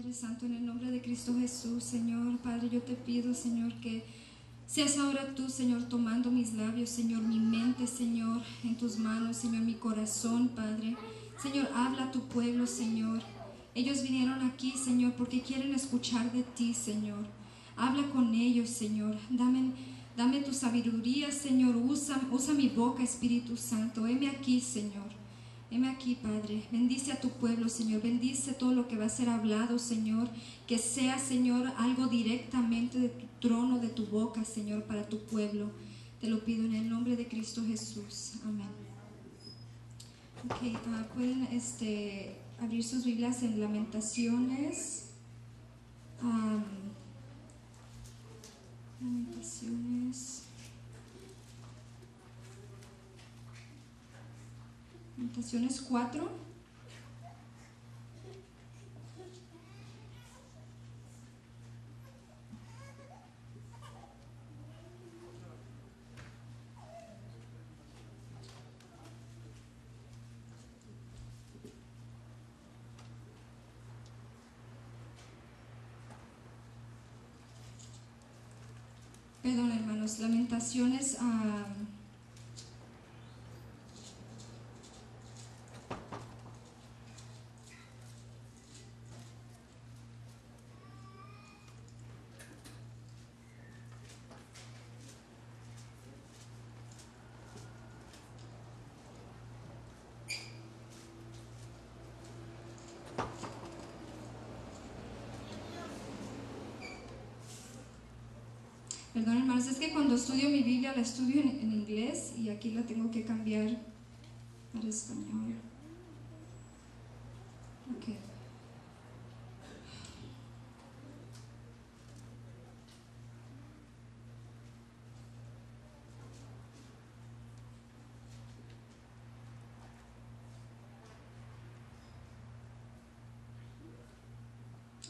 Padre Santo, en el nombre de Cristo Jesús, Señor, Padre, yo te pido, Señor, que seas ahora tú, Señor, tomando mis labios, Señor, mi mente, Señor, en tus manos, Señor, mi corazón, Padre. Señor, habla a tu pueblo, Señor. Ellos vinieron aquí, Señor, porque quieren escuchar de ti, Señor. Habla con ellos, Señor. Dame tu sabiduría, Señor. Usa mi boca, Espíritu Santo. Heme aquí, Señor. Heme aquí, Padre. Bendice a tu pueblo, Señor. Bendice todo lo que va a ser hablado, Señor. Que sea, Señor, algo directamente de tu trono, de tu boca, Señor, para tu pueblo. Te lo pido en el nombre de Cristo Jesús. Amén. Ok, pueden abrir sus Biblias en Lamentaciones. Lamentaciones 4. Perdón, hermanos, Lamentaciones Perdón, hermanos, es que cuando estudio mi Biblia la estudio en inglés y aquí la tengo que cambiar para español. Ok.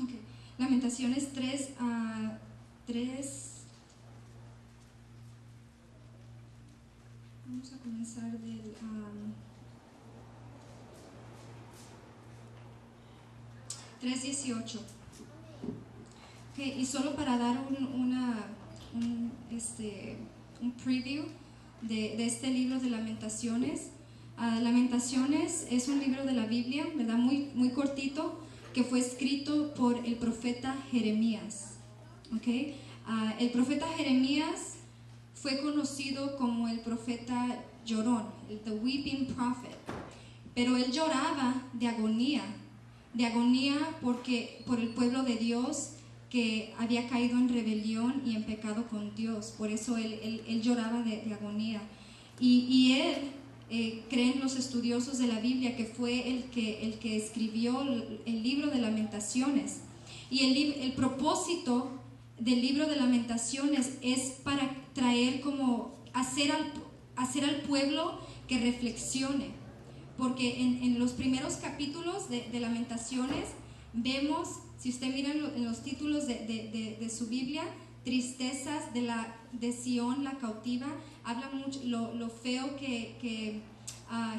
Ok. Lamentaciones 3 a 3. Vamos a comenzar del 3:18. Okay, y solo para dar un preview de este libro de Lamentaciones. Lamentaciones es un libro de la Biblia, ¿verdad? Muy, muy cortito, que fue escrito por el profeta Jeremías. Okay. El profeta Jeremías fue conocido como el profeta llorón, the weeping prophet, pero él lloraba de agonía por el pueblo de Dios que había caído en rebelión y en pecado con Dios. Por eso él lloraba de agonía. Y él, creen los estudiosos de la Biblia, que fue el que escribió el libro de Lamentaciones. Y el propósito del libro de Lamentaciones es para traer hacer al pueblo que reflexione. Porque en los primeros capítulos de Lamentaciones vemos, si usted mira en los títulos de su Biblia, tristezas de Sión, la cautiva, habla mucho lo feo que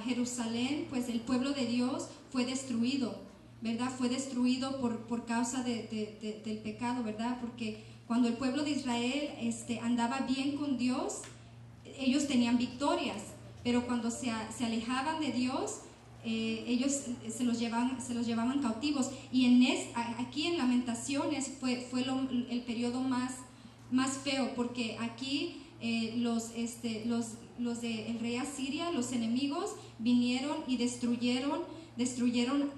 Jerusalén, pues el pueblo de Dios fue destruido, ¿verdad? Fue destruido por causa del pecado, ¿verdad? Porque cuando el pueblo de Israel andaba bien con Dios, ellos tenían victorias, pero cuando se alejaban de Dios, ellos se los llevaban cautivos. Y aquí en Lamentaciones fue el periodo más feo, porque aquí los del rey Asiria, los enemigos, vinieron y destruyeron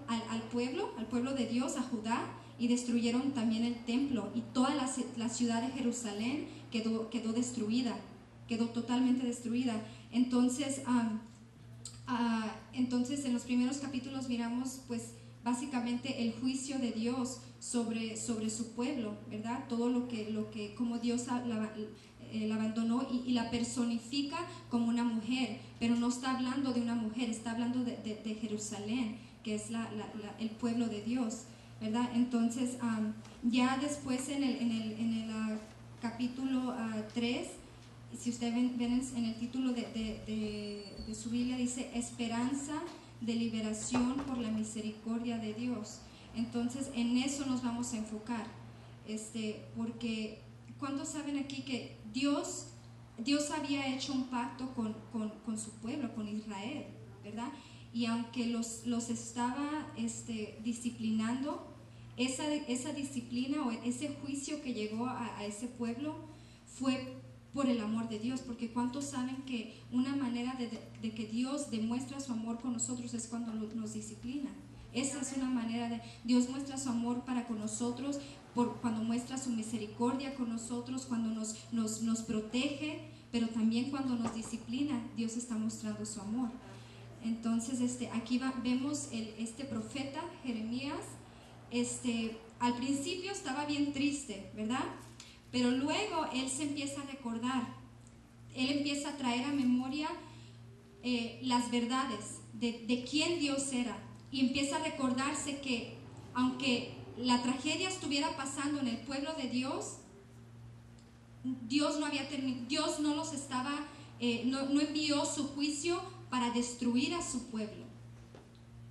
al pueblo de Dios, a Judá, y destruyeron también el templo, y toda la ciudad de Jerusalén quedó destruida, quedó totalmente destruida. Entonces en los primeros capítulos miramos pues básicamente el juicio de Dios sobre su pueblo, ¿verdad? Todo lo que como Dios la abandonó y la personifica como una mujer, pero no está hablando de una mujer, está hablando de Jerusalén, que es el pueblo de Dios, ¿verdad? Entonces ya después en el capítulo 3, si ustedes ven en el título de su Biblia, dice esperanza de liberación por la misericordia de Dios. Entonces en eso nos vamos a enfocar, porque ¿cuántos saben aquí que Dios había hecho un pacto con su pueblo, con Israel, ¿verdad? Y aunque los estaba disciplinando, esa disciplina o ese juicio que llegó a ese pueblo fue por el amor de Dios, porque ¿cuántos saben que una manera de que Dios demuestra su amor con nosotros es cuando nos disciplina? Esa es una manera de Dios muestra su amor para con nosotros, cuando muestra su misericordia con nosotros, cuando nos protege, pero también cuando nos disciplina, Dios está mostrando su amor. Entonces aquí vemos este profeta Jeremías. Al principio estaba bien triste, ¿verdad? Pero luego él se empieza a recordar, él empieza a traer a memoria las verdades de quién Dios era, y empieza a recordarse que aunque la tragedia estuviera pasando en el pueblo de Dios, Dios no los estaba, no envió su juicio para destruir a su pueblo.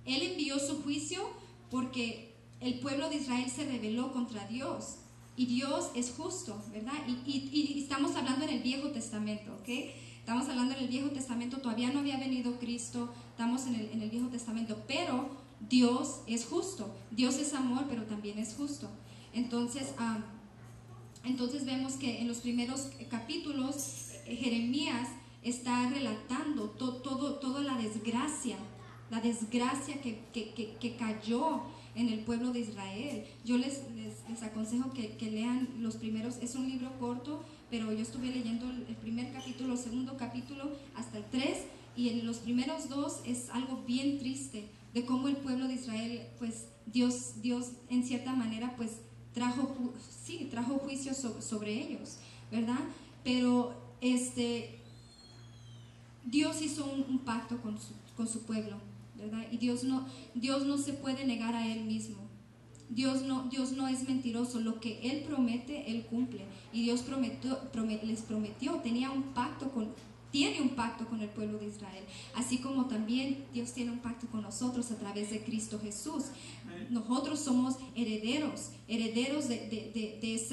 Él envió su juicio porque el pueblo de Israel se rebeló contra Dios, y Dios es justo, ¿verdad? Y estamos hablando en el Viejo Testamento, ¿ok? Estamos hablando en el Viejo Testamento, todavía no había venido Cristo, estamos en el Viejo Testamento, pero Dios es justo, Dios es amor, pero también es justo. Entonces vemos que en los primeros capítulos Jeremías está relatando toda la desgracia que cayó en el pueblo de Israel. Yo les aconsejo que lean los primeros, es un libro corto, pero yo estuve leyendo el primer capítulo, el segundo capítulo, hasta el 3, y en los primeros 2 es algo bien triste, de cómo el pueblo de Israel, pues Dios en cierta manera, pues trajo juicio sobre ellos, ¿verdad? Pero Dios hizo un pacto con su pueblo, ¿verdad? Y Dios no se puede negar a Él mismo. Dios no es mentiroso. Lo que Él promete, Él cumple. Y Dios les prometió, tiene un pacto con el pueblo de Israel. Así como también Dios tiene un pacto con nosotros a través de Cristo Jesús. Nosotros somos herederos de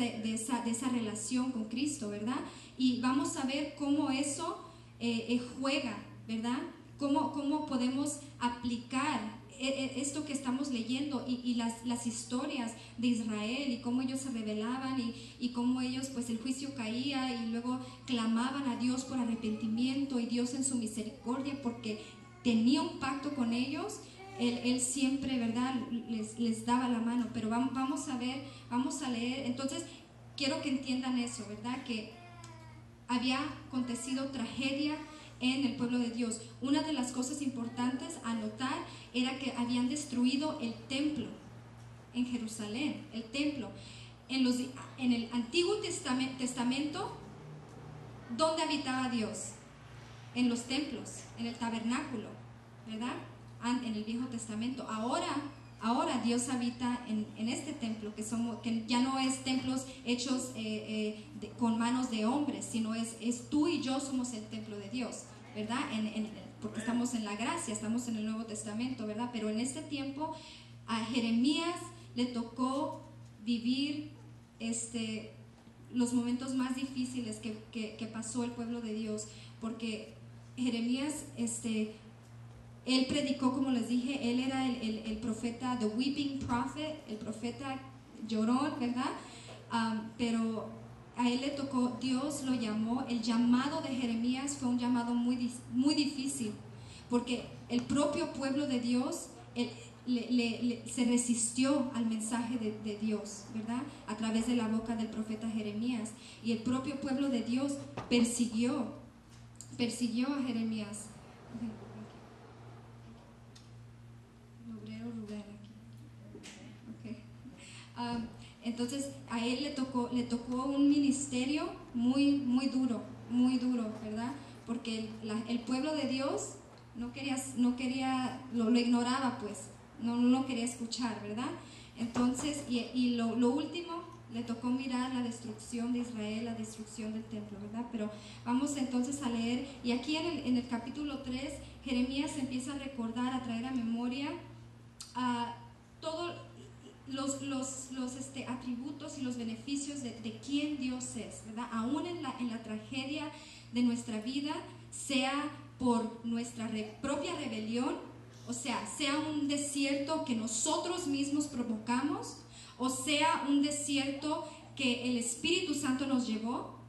esa relación con Cristo, ¿verdad? Y vamos a ver cómo eso juega, ¿verdad? Cómo podemos aplicar esto que estamos leyendo y las historias de Israel, y cómo ellos se rebelaban y cómo ellos, pues el juicio caía, y luego clamaban a Dios por arrepentimiento, y Dios en su misericordia, porque tenía un pacto con ellos, Él siempre, ¿verdad?, les daba la mano. Pero vamos a leer. Entonces quiero que entiendan eso, ¿verdad?, que había acontecido tragedia en el pueblo de Dios. Una de las cosas importantes a notar era que habían destruido el templo en Jerusalén, el templo. En el Antiguo Testamento, ¿dónde habitaba Dios? En los templos, en el tabernáculo, ¿verdad? En el Viejo Testamento. Ahora Dios habita en este templo, que ya no es templos hechos con manos de hombres, sino es tú y yo somos el templo de Dios, ¿verdad? Porque estamos en la gracia, estamos en el Nuevo Testamento, ¿verdad? Pero en este tiempo a Jeremías le tocó vivir los momentos más difíciles que pasó el pueblo de Dios, porque Jeremías, él predicó, como les dije, él era el profeta, the weeping prophet, el profeta llorón, ¿verdad? Pero a él le tocó, Dios lo llamó, el llamado de Jeremías fue un llamado muy, muy difícil, porque el propio pueblo de Dios se resistió al mensaje de Dios, ¿verdad? A través de la boca del profeta Jeremías, y el propio pueblo de Dios persiguió a Jeremías. Entonces a él le tocó un ministerio muy, muy duro, ¿verdad? Porque el pueblo de Dios no quería, lo ignoraba, pues, no quería escuchar, ¿verdad? Entonces, y lo último, le tocó mirar la destrucción de Israel, la destrucción del templo, ¿verdad? Pero vamos entonces a leer, y aquí en el capítulo 3, Jeremías empieza a recordar, a traer a memoria todas los atributos y los beneficios de quién Dios es, ¿verdad? Aún en la tragedia de nuestra vida, sea por nuestra propia rebelión, o sea un desierto que nosotros mismos provocamos, o sea un desierto que el Espíritu Santo nos llevó,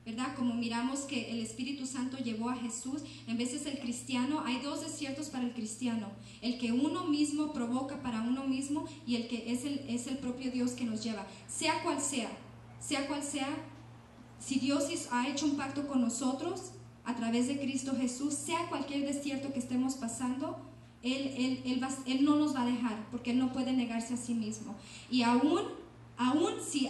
¿verdad? Como miramos que el Espíritu Santo llevó a Jesús. En veces el cristiano, hay dos desiertos para el cristiano: el que uno mismo provoca para uno mismo, y el que es el propio Dios que nos lleva. Sea cual sea, si Dios ha hecho un pacto con nosotros a través de Cristo Jesús, sea cualquier desierto que estemos pasando, Él no nos va a dejar, porque Él no puede negarse a sí mismo. Y aún si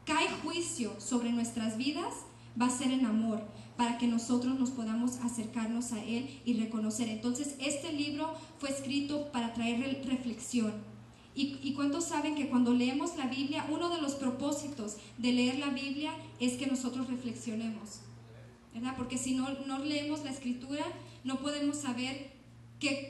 cae juicio sobre nuestras vidas, va a ser en amor, para que nosotros nos podamos acercarnos a Él y reconocer. Entonces, este libro fue escrito para traer reflexión. ¿Y cuántos saben que cuando leemos la Biblia, uno de los propósitos de leer la Biblia es que nosotros reflexionemos, ¿verdad? Porque si no leemos la Escritura, no podemos saber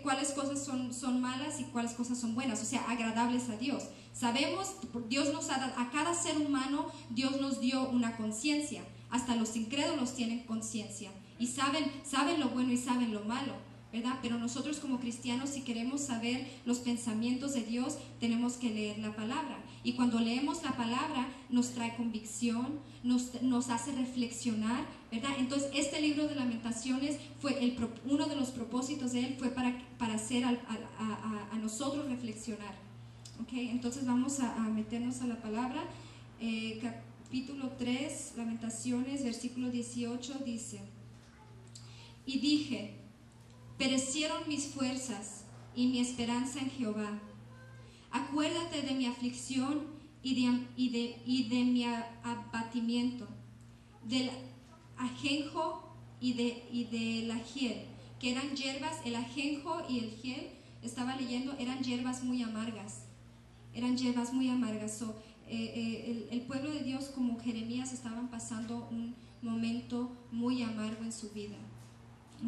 cuáles cosas son malas y cuáles cosas son buenas, o sea, agradables a Dios. Sabemos, Dios nos ha dado, a cada ser humano, Dios nos dio una conciencia. Hasta los incrédulos tienen conciencia y saben lo bueno y saben lo malo, ¿verdad? Pero nosotros como cristianos, si queremos saber los pensamientos de Dios, tenemos que leer la palabra. Y cuando leemos la palabra, nos trae convicción, nos hace reflexionar, ¿verdad? Entonces, este libro de Lamentaciones fue uno de los propósitos de él, fue para hacer a nosotros reflexionar. ¿Okay? Entonces vamos a meternos a la palabra. Capítulo 3, Lamentaciones, versículo 18, dice: y dije, perecieron mis fuerzas y mi esperanza en Jehová. Acuérdate de mi aflicción y de mi abatimiento, del ajenjo y del ajiel, que eran hierbas. El ajenjo y el ajiel, estaba leyendo, eran hierbas muy amargas. El pueblo de Dios, como Jeremías, estaban pasando un momento muy amargo en su vida.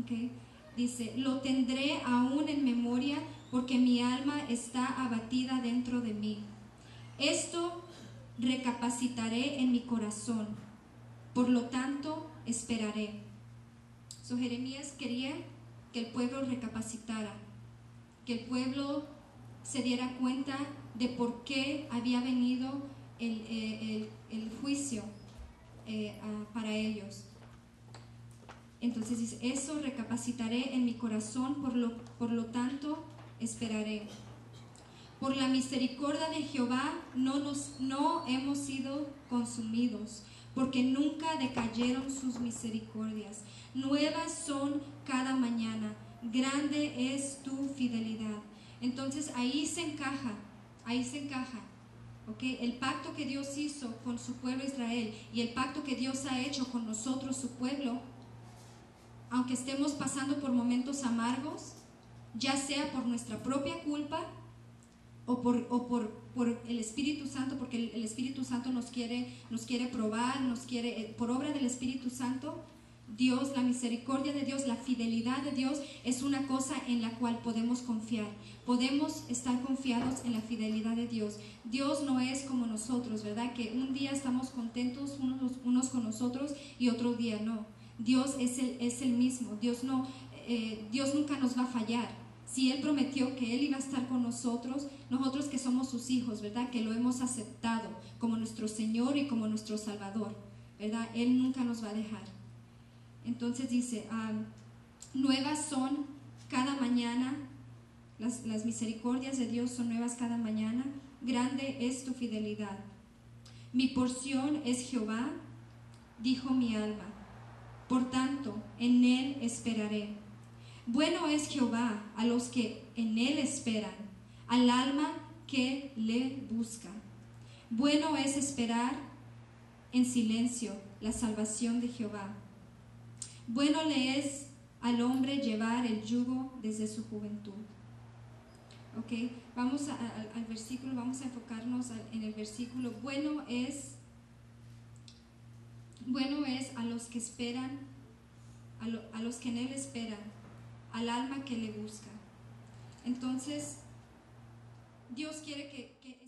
¿Okay? Dice, lo tendré aún en memoria, porque mi alma está abatida dentro de mí. Esto recapacitaré en mi corazón, por lo tanto esperaré. Jeremías quería que el pueblo recapacitara, que el pueblo se diera cuenta de por qué había venido el juicio para ellos. Entonces dice, eso recapacitaré en mi corazón, por lo tanto esperaré. Por la misericordia de Jehová no hemos sido consumidos, porque nunca decayeron sus misericordias. Nuevas son cada mañana, grande es tu fidelidad. Entonces ahí se encaja, ¿okay? El pacto que Dios hizo con su pueblo Israel y el pacto que Dios ha hecho con nosotros, su pueblo. Aunque estemos pasando por momentos amargos, ya sea por nuestra propia culpa o por el Espíritu Santo, porque el Espíritu Santo nos quiere probar, por obra del Espíritu Santo, Dios, la misericordia de Dios, la fidelidad de Dios es una cosa en la cual podemos confiar. Podemos estar confiados en la fidelidad de Dios. Dios no es como nosotros, ¿verdad? Que un día estamos contentos unos con nosotros y otro día no. Dios es el mismo. Dios nunca nos va a fallar. Si Él prometió que Él iba a estar con nosotros que somos sus hijos, ¿verdad? Que lo hemos aceptado como nuestro Señor y como nuestro Salvador, ¿verdad? Él nunca nos va a dejar. Entonces dice, nuevas son cada mañana, las misericordias de Dios son nuevas cada mañana, grande es tu fidelidad. Mi porción es Jehová, dijo mi alma, por tanto en Él esperaré. Bueno es Jehová a los que en Él esperan, al alma que le busca. Bueno es esperar en silencio la salvación de Jehová. Bueno le es al hombre llevar el yugo desde su juventud. Ok, vamos al versículo, vamos a enfocarnos en el versículo. Bueno es a los que esperan, a los que en Él esperan, al alma que le busca. Entonces, Dios quiere que